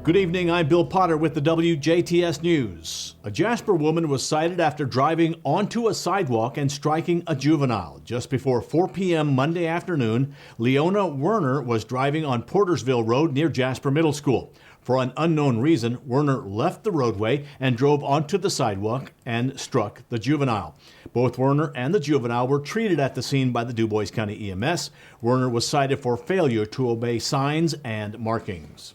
Good evening, I'm Bill Potter with the WJTS News. A Jasper woman was cited after driving onto a sidewalk and striking a juvenile. Just before 4 p.m. Monday afternoon, Leona Werner was driving on Portersville Road near Jasper Middle School. For an unknown reason, Werner left the roadway and drove onto the sidewalk and struck the juvenile. Both Werner and the juvenile were treated at the scene by the DuBois County EMS. Werner was cited for failure to obey signs and markings.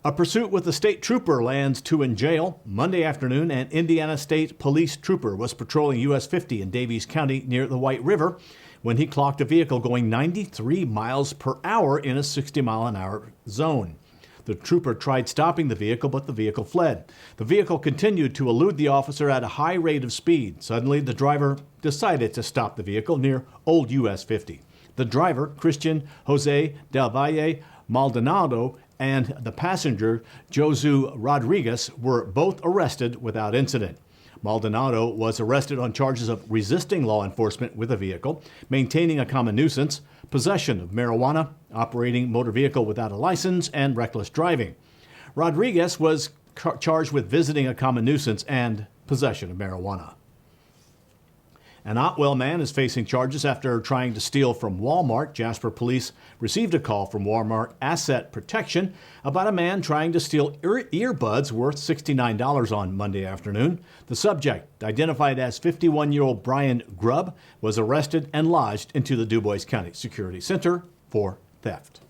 A pursuit with a state trooper lands two in jail. Monday afternoon, an Indiana State Police trooper was patrolling US 50 in Daviess County near the White River when he clocked a vehicle going 93 miles per hour in a 60-mile-an-hour zone. The trooper tried stopping the vehicle, but the vehicle fled. The vehicle continued to elude the officer at a high rate of speed. Suddenly, the driver decided to stop the vehicle near Old US 50. The driver, Christian Jose Del Valle Maldonado, and the passenger, Josu Rodriguez, were both arrested without incident. Maldonado was arrested on charges of resisting law enforcement with a vehicle, maintaining a common nuisance, possession of marijuana, operating motor vehicle without a license, and reckless driving. Rodriguez was charged with visiting a common nuisance and possession of marijuana. An Otwell man is facing charges after trying to steal from Walmart. Jasper police received a call from Walmart Asset Protection about a man trying to steal earbuds worth $69 on Monday afternoon. The subject, identified as 51-year-old Brian Grubb, was arrested and lodged into the DuBois County Security Center for theft.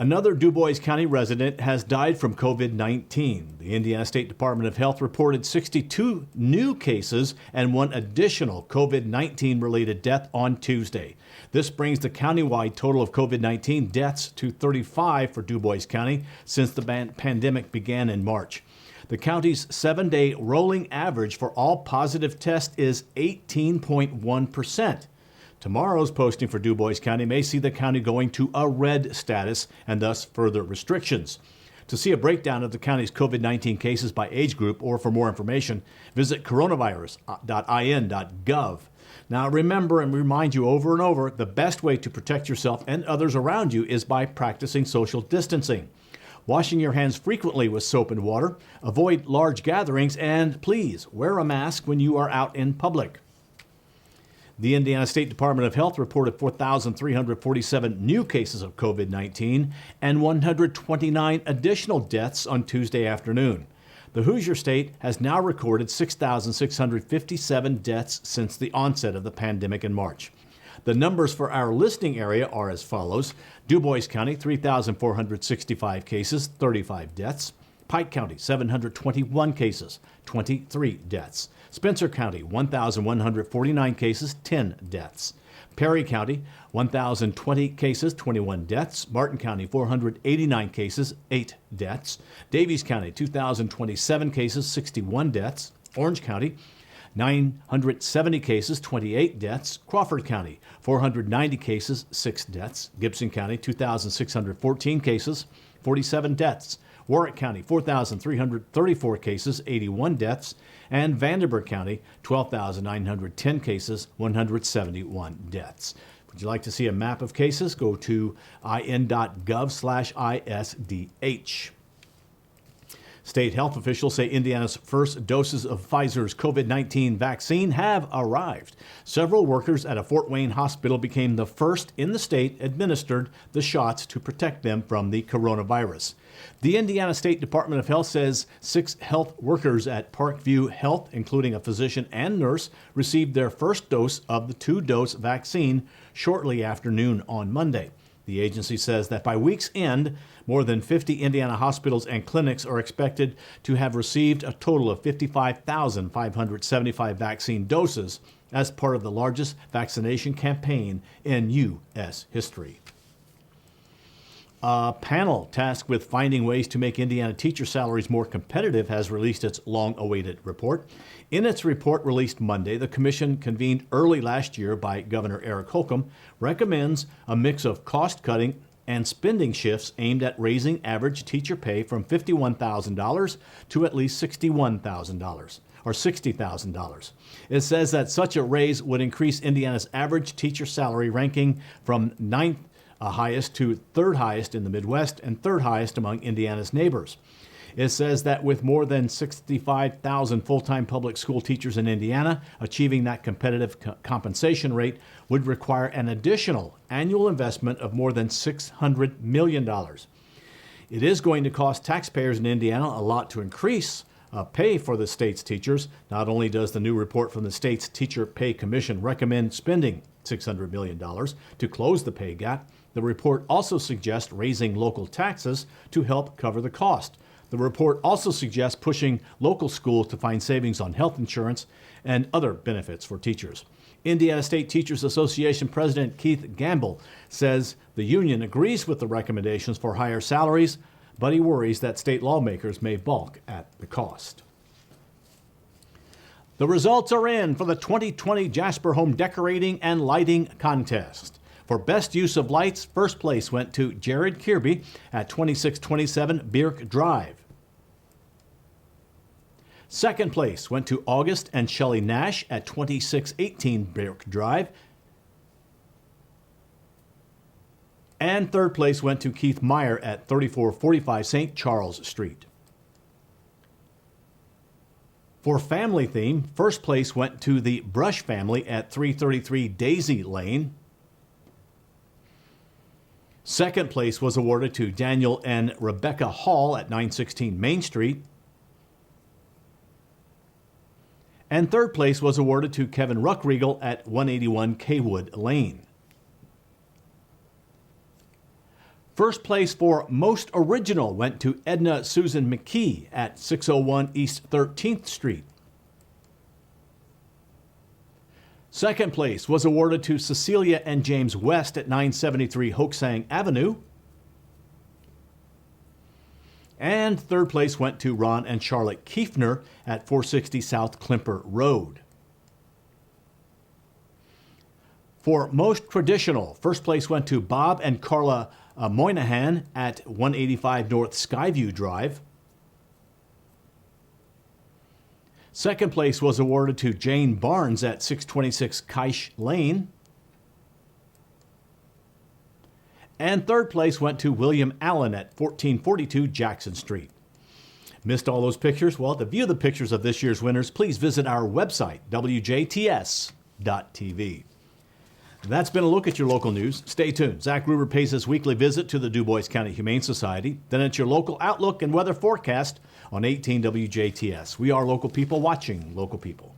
Another DuBois County resident has died from COVID-19. The Indiana State Department of Health reported 62 new cases and one additional COVID-19 related death on Tuesday. This brings the countywide total of COVID-19 deaths to 35 for DuBois County since the pandemic began in March. The county's 7-day rolling average for all positive tests is 18.1%. Tomorrow's posting for DuBois County may see the county going to a red status and thus further restrictions. To see a breakdown of the county's COVID-19 cases by age group or for more information, visit coronavirus.in.gov. Now remember and remind you over and over, the best way to protect yourself and others around you is by practicing social distancing. Washing your hands frequently with soap and water, avoid large gatherings, and please wear a mask when you are out in public. The Indiana State Department of Health reported 4,347 new cases of COVID-19 and 129 additional deaths on Tuesday afternoon. The Hoosier State has now recorded 6,657 deaths since the onset of the pandemic in March. The numbers for our listing area are as follows. DuBois County, 3,465 cases, 35 deaths. Pike County, 721 cases, 23 deaths. Spencer County, 1,149 cases, 10 deaths. Perry County, 1,020 cases, 21 deaths. Martin County, 489 cases, 8 deaths. Daviess County, 2,027 cases, 61 deaths. Orange County, 970 cases, 28 deaths. Crawford County, 490 cases, 6 deaths. Gibson County, 2,614 cases, 47 deaths. Warwick County, 4,334 cases, 81 deaths, and Vanderburgh County, 12,910 cases, 171 deaths. Would you like to see a map of cases? Go to in.gov/ISDH. State health officials say Indiana's first doses of Pfizer's COVID-19 vaccine have arrived. Several workers at a Fort Wayne hospital became the first in the state administered the shots to protect them from the coronavirus. The Indiana State Department of Health says 6 health workers at Parkview Health, including a physician and nurse, received their first dose of the 2-dose vaccine shortly after noon on Monday. The agency says that by week's end, more than 50 Indiana hospitals and clinics are expected to have received a total of 55,575 vaccine doses as part of the largest vaccination campaign in U.S. history. A panel tasked with finding ways to make Indiana teacher salaries more competitive has released its long-awaited report. In its report released Monday, the commission, convened early last year by Governor Eric Holcomb, recommends a mix of cost-cutting and spending shifts aimed at raising average teacher pay from $51,000 to at least $61,000 or $60,000. It says that such a raise would increase Indiana's average teacher salary ranking from 9th a highest to third highest in the Midwest and third highest among Indiana's neighbors. It says that with more than 65,000 full-time public school teachers in Indiana, achieving that competitive compensation rate would require an additional annual investment of more than $600 million. It is going to cost taxpayers in Indiana a lot to increase pay for the state's teachers. Not only does the new report from the state's Teacher Pay Commission recommend spending $600 million to close the pay gap, the report also suggests raising local taxes to help cover the cost. The report also suggests pushing local schools to find savings on health insurance and other benefits for teachers. Indiana State Teachers Association President Keith Gamble says the union agrees with the recommendations for higher salaries, but he worries that state lawmakers may balk at the cost. The results are in for the 2020 Jasper Home Decorating and Lighting Contest. For best use of lights, first place went to Jared Kirby at 2627 Bierk Drive. Second place went to August and Shelley Nash at 2618 Bierk Drive. And third place went to Keith Meyer at 3445 St. Charles Street. For family theme, first place went to the Brush family at 333 Daisy Lane. Second place was awarded to Daniel and Rebecca Hall at 916 Main Street. And third place was awarded to Kevin Ruckriegel at 181 Kaywood Lane. First place for Most Original went to Edna Susan McKee at 601 East 13th Street. Second place was awarded to Cecilia and James West at 973 Hoaxang Avenue. And third place went to Ron and Charlotte Kiefner at 460 South Klimper Road. For Most Traditional, first place went to Bob and Carla Moynihan at 185 North Skyview Drive. Second place was awarded to Jane Barnes at 626 Keish Lane. And third place went to William Allen at 1442 Jackson Street. Missed all those pictures? Well, to view the pictures of this year's winners, please visit our website, WJTS.tv. That's been a look at your local news. Stay tuned. Zach Gruber pays his weekly visit to the Du Bois County Humane Society. Then it's your local outlook and weather forecast on 18 WJTS. We are local people watching local people.